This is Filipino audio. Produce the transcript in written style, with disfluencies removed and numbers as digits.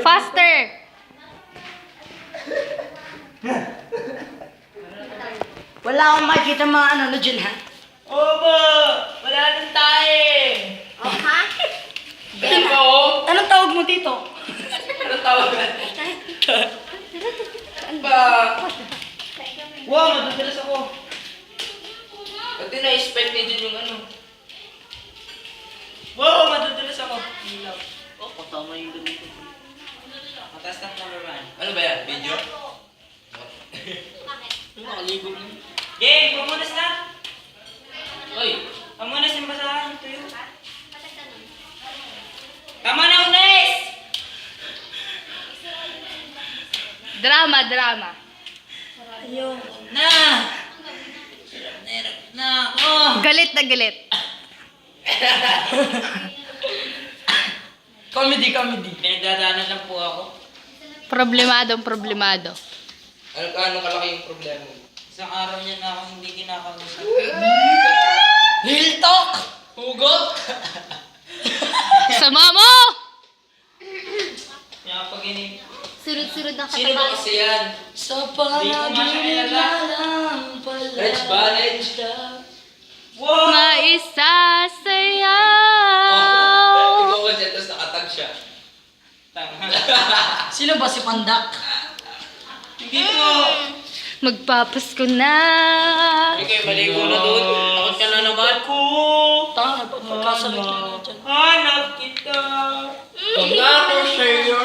Faster! Wala akong makikita mga ano na dyan, ha? Opo! Wala nang tayo! Oh, ha? Ganyan ba oh? Anong tawag mo dito? Ano tawag na? Ba? Wow, madudulas ako. Pati na-expect ni Jun yung ano. Wow, madudulas ako. Ilaw. Oh, patama yung ganito. Mataas ng cameraman. Ano ba yan? Video? Nakaligo mo. Game, pamunas na! Uy, pamunas yung basahan. Ito yun. Tama na, Unes! Drama, drama. Ayun. Na! Hirap na ako! Galit na galit. Comedy. Pinagdadaanan lang po ako. Problemado. Ano kalaki yung problema mo? Isang araw niya na ako hindi kinakausap. Real talk! Hugot! Sama mo! Kaya pag ini... Surod-surod ang Sino ba kasi yan? Sa Di ko panaginip masyalala. lang pala. Reg ba? Reg? Wow! Maisasayaw. Ikaw ko siya, tapos nakatag siya. Tanga. Sino ba si Pandak? Hindi po! Magpapasko na. Ikaw, maligo na doon. Takot ka na naman. Tanga, pagkakasalit na dyan. Hanap kita. Pangako sa'yo